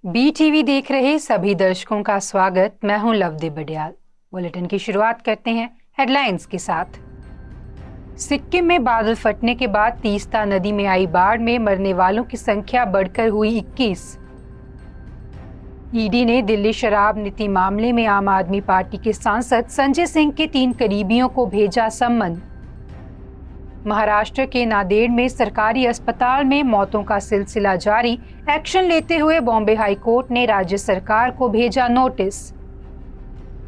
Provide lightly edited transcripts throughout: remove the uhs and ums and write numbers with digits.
BTV देख रहे सभी दर्शकों का स्वागत। मैं हूं लवदीप बडियाल। बुलेटिन की शुरुआत करते हैं हेडलाइंस के साथ। सिक्किम में बादल फटने के बाद तीस्ता नदी में आई बाढ़ में मरने वालों की संख्या बढ़कर हुई 21। ईडी ने दिल्ली शराब नीति मामले में आम आदमी पार्टी के सांसद संजय सिंह के 3 करीबियों को भेजा सम्मन। महाराष्ट्र के नांदेड़ में सरकारी अस्पताल में मौतों का सिलसिला जारी। एक्शन लेते हुए बॉम्बे हाई कोर्ट ने राज्य सरकार को भेजा नोटिस।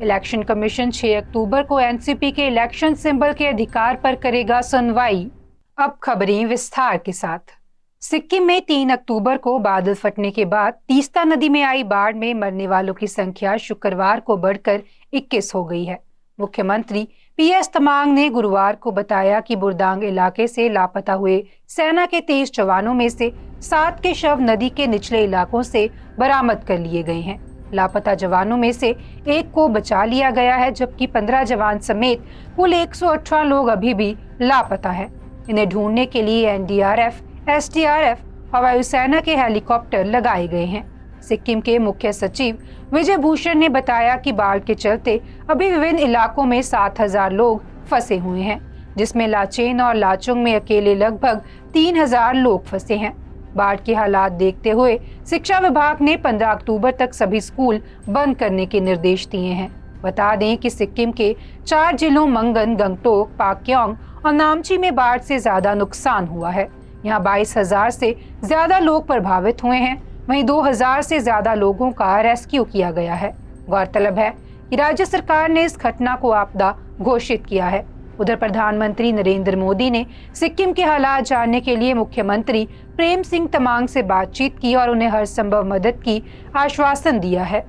इलेक्शन कमीशन 6 अक्टूबर को एनसीपी के इलेक्शन सिंबल के अधिकार पर करेगा सुनवाई। अब खबरें विस्तार के साथ। सिक्किम में 3 अक्टूबर को बादल फटने के बाद तीस्ता नदी में आई बाढ़ में मरने वालों की संख्या शुक्रवार को बढ़कर 21 हो गई है। मुख्यमंत्री पीएस तमांग ने गुरुवार को बताया कि बुरदांग इलाके से लापता हुए सेना के 23 जवानों में से 7 के शव नदी के निचले इलाकों से बरामद कर लिए गए हैं। लापता जवानों में से 1 को बचा लिया गया है, जबकि 15 जवान समेत कुल 118 लोग अभी भी लापता है। इन्हें ढूंढने के लिए एनडीआरएफ, एसडीआरएफ, हवाई सेना के हेलीकॉप्टर लगाए गए हैं। सिक्किम के मुख्य सचिव विजय भूषण ने बताया कि बाढ़ के चलते अभी विभिन्न इलाकों में 7,000 लोग फंसे हुए हैं, जिसमें लाचेन और लाचुंग में अकेले लगभग 3,000 लोग फंसे हैं। बाढ़ के हालात देखते हुए शिक्षा विभाग ने 15 अक्टूबर तक सभी स्कूल बंद करने के निर्देश दिए हैं। बता दें कि सिक्किम के 4 जिलों मंगन, गंगटोक, पाक्योंग और नामची में बाढ़ से ज्यादा नुकसान हुआ है। यहाँ 22,000 से ज्यादा लोग प्रभावित हुए हैं। वहीं 2,000 से ज्यादा लोगों का रेस्क्यू किया गया है। गौरतलब है कि राज्य सरकार ने इस घटना को आपदा घोषित किया है। उधर प्रधानमंत्री नरेंद्र मोदी ने सिक्किम के हालात जानने के लिए मुख्यमंत्री प्रेम सिंह तमांग से बातचीत की और उन्हें हर संभव मदद की आश्वासन दिया है।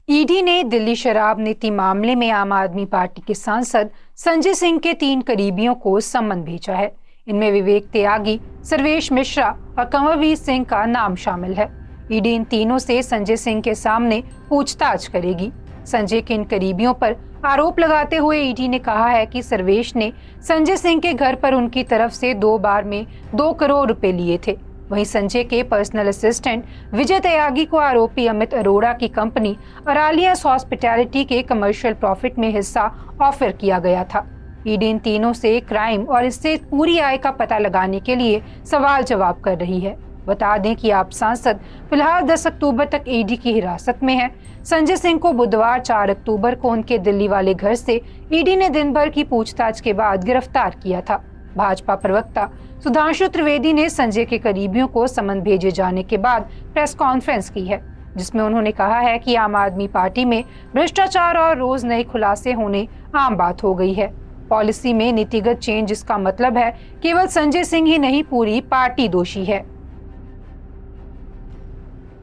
ईडी ने दिल्ली शराब नीति मामले में आम आदमी पार्टी के सांसद संजय सिंह के 3 करीबियों को सम्मन भेजा है। इनमें विवेक त्यागी, सर्वेश मिश्रा और कंवरवीर सिंह का नाम शामिल है। ईडी इन तीनों से संजय सिंह के सामने पूछताछ करेगी। संजय के इन करीबियों पर आरोप लगाते हुए ईडी ने कहा है कि सर्वेश ने संजय सिंह के घर पर उनकी तरफ से 2 बार में 2 करोड़ रुपए लिए थे। वहीं संजय के पर्सनल असिस्टेंट विजय त्यागी को आरोपी अमित अरोड़ा की कंपनी अरालियंस हॉस्पिटैलिटी के कमर्शियल प्रॉफिट में हिस्सा ऑफर किया गया था। ईडी इन तीनों से क्राइम और इससे पूरी आय का पता लगाने के लिए सवाल जवाब कर रही है। बता दें कि आप सांसद फिलहाल 10 अक्टूबर तक ईडी की हिरासत में हैं। संजय सिंह को बुधवार 4 अक्टूबर को उनके दिल्ली वाले घर से ईडी ने दिन भर की पूछताछ के बाद गिरफ्तार किया था। भाजपा प्रवक्ता सुधांशु त्रिवेदी ने संजय के करीबियों को समन भेजे जाने के बाद प्रेस कॉन्फ्रेंस की है, जिसमें उन्होंने कहा है कि आम आदमी पार्टी में भ्रष्टाचार और रोज नए खुलासे होने आम बात हो गई है। पॉलिसी में नीतिगत चेंज, इसका मतलब है केवल संजय सिंह ही नहीं, पूरी पार्टी दोषी है।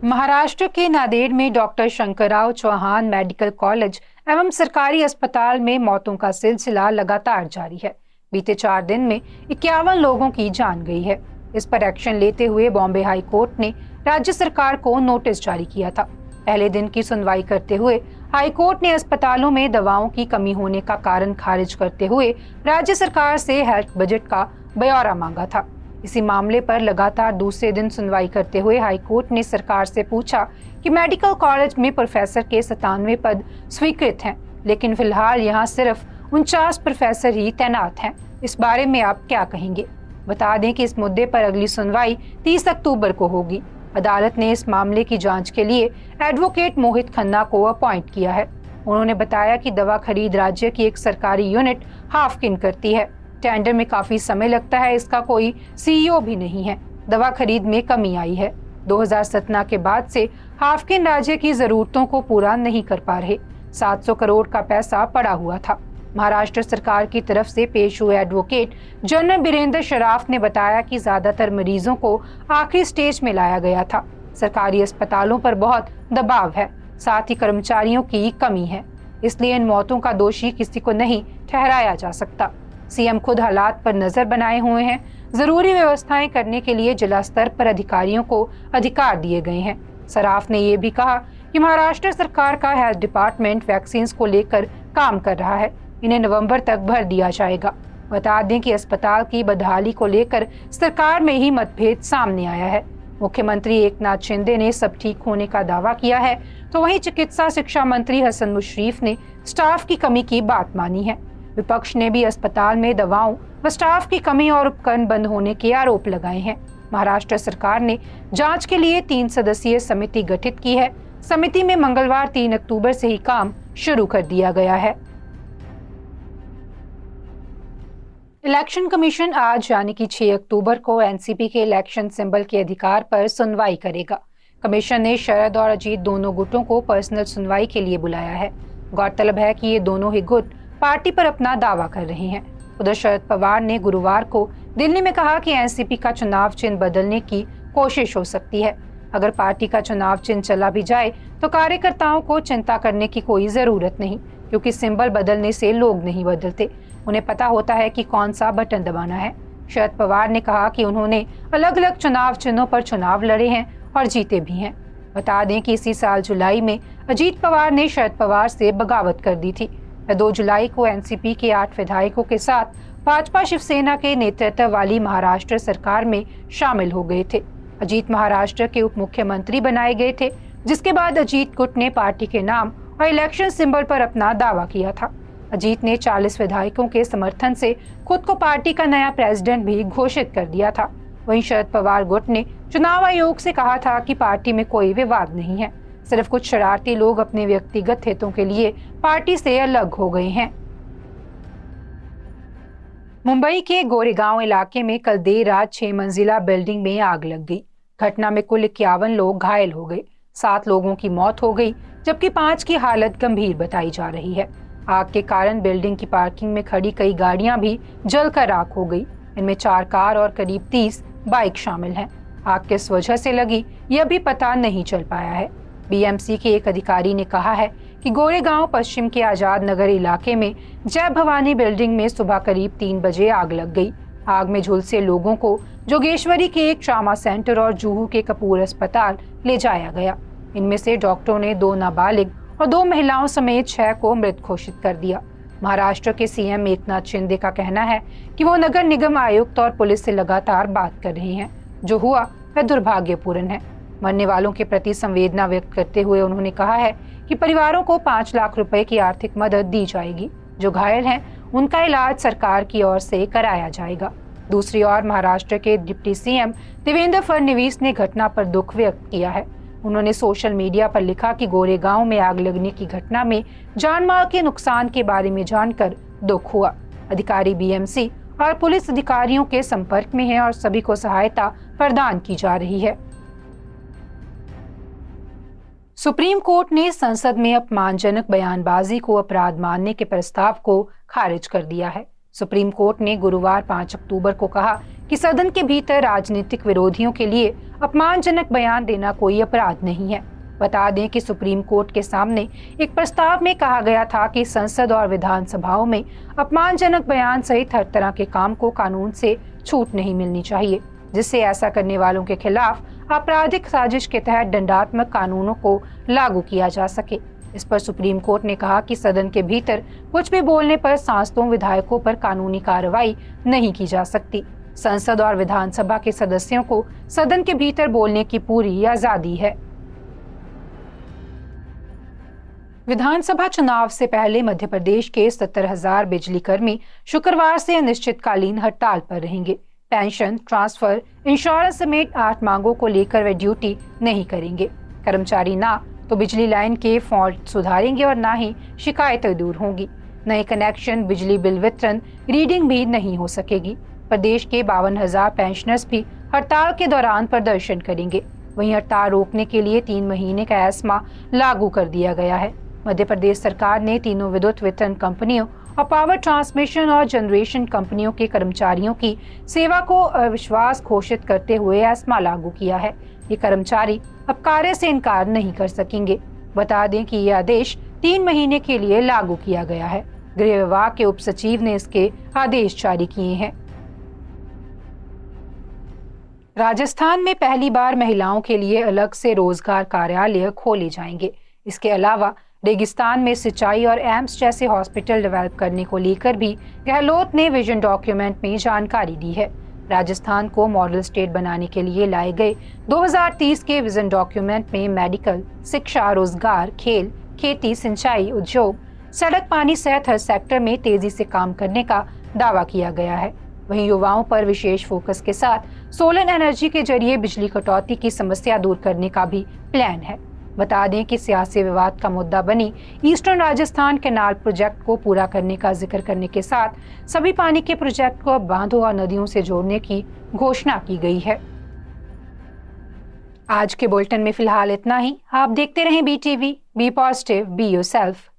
महाराष्ट्र के नांदेड़ में doctor Shankarrao Chauhan medical college एवं सरकारी अस्पताल में मौतों का सिलसिला लगातार जारी है। बीते 4 दिन में 51 लोगों की जान गई है। इस पर एक्शन लेते हुए बॉम्बे हाई कोर्ट ने राज्य सरकार को नोटिस जारी किया था। पहले दिन की सुनवाई करते हुए हाई कोर्ट ने अस्पतालों में दवाओं की कमी होने का कारण खारिज करते हुए राज्य सरकार से हेल्थ बजट का ब्यौरा मांगा था। इसी मामले पर लगातार दूसरे दिन सुनवाई करते हुए हाई कोर्ट ने सरकार से पूछा कि मेडिकल कॉलेज में प्रोफेसर के 97 पद स्वीकृत हैं, लेकिन फिलहाल यहाँ सिर्फ 49 प्रोफेसर ही तैनात हैं। इस बारे में आप क्या कहेंगे? बता दें कि इस मुद्दे पर अगली सुनवाई 30 अक्टूबर को होगी। अदालत ने इस मामले की जांच के लिए एडवोकेट मोहित खन्ना को अपॉइंट किया है। उन्होंने बताया कि दवा खरीद राज्य की एक सरकारी यूनिट हाफकिन करती है। टेंडर में काफी समय लगता है, इसका कोई सीईओ भी नहीं है। दवा खरीद में कमी आई है। 2017 के बाद से हाफकिन राज्य की जरूरतों को पूरा नहीं कर पा रहे। 700 करोड़ का पैसा पड़ा हुआ था। महाराष्ट्र सरकार की तरफ से पेश हुए एडवोकेट जनरल बीरेंद्र शराफ ने बताया कि ज्यादातर मरीजों को आखिरी स्टेज में लाया गया था। सरकारी अस्पतालों पर बहुत दबाव है, साथ ही कर्मचारियों की कमी है, इसलिए इन मौतों का दोषी किसी को नहीं ठहराया जा सकता। सीएम खुद हालात पर नजर बनाए हुए हैं। जरूरी व्यवस्थाएं करने के लिए जिला स्तर पर अधिकारियों को अधिकार दिए गए हैं। सराफ ने ये भी कहा कि महाराष्ट्र सरकार का हेल्थ डिपार्टमेंट वैक्सीन को लेकर काम कर रहा है। इन्हें नवंबर तक भर दिया जाएगा। बता दें कि अस्पताल की बदहाली को लेकर सरकार में ही मतभेद सामने आया है। मुख्यमंत्री एकनाथ शिंदे ने सब ठीक होने का दावा किया है, तो वहीं चिकित्सा शिक्षा मंत्री हसन मुशर्रफ ने स्टाफ की कमी की बात मानी है। विपक्ष ने भी अस्पताल में दवाओं व स्टाफ की कमी और उपकरण बंद होने के आरोप लगाए हैं। महाराष्ट्र सरकार ने जांच के लिए 3 सदस्यीय समिति गठित की है। समिति में मंगलवार 3 अक्टूबर से ही काम शुरू कर दिया गया है। इलेक्शन कमीशन आज यानी कि 6 अक्टूबर को एनसीपी के इलेक्शन सिंबल के अधिकार पर सुनवाई करेगा। कमीशन ने शरद और अजीत दोनों गुटों को पर्सनल सुनवाई के लिए बुलाया है। गौरतलब है कि ये दोनों ही गुट पार्टी पर अपना दावा कर रहे हैं। उधर शरद पवार ने गुरुवार को दिल्ली में कहा कि एनसीपी का चुनाव चिन्ह बदलने की कोशिश हो सकती है। अगर पार्टी का चुनाव चिन्ह चला भी जाए तो कार्यकर्ताओं को चिंता करने की कोई जरूरत नहीं, क्योंकि सिंबल बदलने से लोग नहीं बदलते, उन्हें पता होता है कि कौन सा बटन दबाना है। शरद पवार ने कहा कि उन्होंने अलग अलग चुनाव चिन्हों पर चुनाव लड़े हैं और जीते भी हैं। बता दें कि इसी साल जुलाई में अजीत पवार ने शरद पवार से बगावत कर दी थी। 2 जुलाई को एनसीपी के 8 विधायकों के साथ भाजपा शिवसेना के नेतृत्व वाली महाराष्ट्र सरकार में शामिल हो गए थे। अजीत महाराष्ट्र के उप मुख्यमंत्री बनाए गए थे, जिसके बाद अजीत गुट ने पार्टी के नाम और इलेक्शन सिंबल पर अपना दावा किया था। अजीत ने 40 विधायकों के समर्थन से खुद को पार्टी का नया प्रेसिडेंट भी घोषित कर दिया था। वहीं शरद पवार गुट ने चुनाव आयोग से कहा था कि पार्टी में कोई विवाद नहीं है, सिर्फ कुछ शरारती लोग अपने व्यक्तिगत हितों के लिए पार्टी से अलग हो गए हैं। मुंबई के गोरेगांव इलाके में कल देर रात 6 मंजिला बिल्डिंग में आग लग गई। घटना में कुल 51 लोग घायल हो गए। 7 लोगों की मौत हो गई, जबकि 5 की हालत गंभीर बताई जा रही है। आग के कारण बिल्डिंग की पार्किंग में खड़ी कई गाड़ियां भी जलकर राख हो गई। इनमें 4 कार और करीब 30 बाइक शामिल हैं। आग किस वजह से लगी, यह भी पता नहीं चल पाया है। बीएमसी के एक अधिकारी ने कहा है कि गोरेगांव पश्चिम के आजाद नगर इलाके में जय भवानी बिल्डिंग में सुबह करीब 3 बजे आग लग गई। आग में झुलसे लोगों को जोगेश्वरी के एक ट्रामा सेंटर और जुहू के कपूर अस्पताल ले जाया गया। इनमें से डॉक्टरों ने 2 नाबालिग और 2 महिलाओं समेत 6 को मृत घोषित कर दिया। महाराष्ट्र के सीएम एकनाथ शिंदे का कहना है कि वो नगर निगम आयुक्त और पुलिस से लगातार बात कर रहे हैं। जो हुआ वह दुर्भाग्यपूर्ण है। मरने वालों के प्रति संवेदना व्यक्त करते हुए उन्होंने कहा है कि परिवारों को 5 लाख रुपए की आर्थिक मदद दी जाएगी। जो घायल हैं उनका इलाज सरकार की ओर से कराया जाएगा। दूसरी ओर महाराष्ट्र के डिप्टी सीएम देवेंद्र फडणवीस ने घटना पर दुख व्यक्त किया है। उन्होंने सोशल मीडिया पर लिखा कि गोरेगांव में आग लगने की घटना में जानमाल के नुकसान के बारे में जानकर दुख हुआ। अधिकारी बीएमसी और पुलिस अधिकारियों के संपर्क में हैं और सभी को सहायता प्रदान की जा रही है। सुप्रीम कोर्ट ने संसद में अपमानजनक बयानबाजी को अपराध मानने के प्रस्ताव को खारिज कर दिया है। सुप्रीम कोर्ट ने गुरुवार 5 अक्टूबर को कहा कि सदन के भीतर राजनीतिक विरोधियों के लिए अपमानजनक बयान देना कोई अपराध नहीं है। बता दें कि सुप्रीम कोर्ट के सामने एक प्रस्ताव में कहा गया था कि संसद और विधानसभाओं में अपमानजनक बयान सहित हर तरह के काम को कानून से छूट नहीं मिलनी चाहिए, जिससे ऐसा करने वालों के खिलाफ आपराधिक साजिश के तहत दंडात्मक कानूनों को लागू किया जा सके। इस पर सुप्रीम कोर्ट ने कहा कि सदन के भीतर कुछ भी बोलने पर सांसदों विधायकों पर कानूनी कार्रवाई नहीं की जा सकती। संसद और विधानसभा के सदस्यों को सदन के भीतर बोलने की पूरी आजादी है। विधानसभा चुनाव से पहले मध्य प्रदेश के 70,000 बिजली कर्मी शुक्रवार से अनिश्चितकालीन हड़ताल पर रहेंगे। पेंशन, ट्रांसफर, इंश्योरेंस समेत 8 मांगों को लेकर वे ड्यूटी नहीं करेंगे। कर्मचारी ना तो बिजली लाइन के फॉल्ट सुधारेंगे और ना ही शिकायतें दूर होंगी। नए कनेक्शन, बिजली बिल वितरण, रीडिंग भी नहीं हो सकेगी। प्रदेश के 52,000 पेंशनर्स भी हड़ताल के दौरान प्रदर्शन करेंगे। वहीं हड़ताल रोकने के लिए 3 महीने का एस्मा लागू कर दिया गया है। मध्य प्रदेश सरकार ने तीनों विद्युत वितरण कंपनियों और पावर ट्रांसमिशन और जनरेशन कंपनियों के कर्मचारियों की सेवा को अविश्वास घोषित करते हुए एस्मा लागू किया है। ये कर्मचारी अब कार्य से इनकार नहीं कर सकेंगे। बता दें कि यह आदेश 3 महीने के लिए लागू किया गया है। गृह विभाग के उप सचिव ने इसके आदेश जारी किए हैं। राजस्थान में पहली बार महिलाओं के लिए अलग से रोजगार कार्यालय खोले जाएंगे। इसके अलावा रेगिस्तान में सिंचाई और एम्स जैसे हॉस्पिटल डेवलप करने को लेकर भी गहलोत ने विजन डॉक्यूमेंट में जानकारी दी है। राजस्थान को मॉडल स्टेट बनाने के लिए लाए गए 2030 के विजन डॉक्यूमेंट में मेडिकल, शिक्षा, रोजगार, खेल, खेती, सिंचाई, उद्योग, सड़क, पानी सहित हर सेक्टर में तेजी से काम करने का दावा किया गया है। वहीं युवाओं पर विशेष फोकस के साथ सोलर एनर्जी के जरिए बिजली कटौती की समस्या दूर करने का भी प्लान है। बता दें कि सियासी विवाद का मुद्दा बनी ईस्टर्न राजस्थान कैनाल प्रोजेक्ट को पूरा करने का जिक्र करने के साथ सभी पानी के प्रोजेक्ट को बांधों और नदियों से जोड़ने की घोषणा की गई है। आज के बुलेटिन में फिलहाल इतना ही। आप देखते रहें BTV, be positive, be yourself.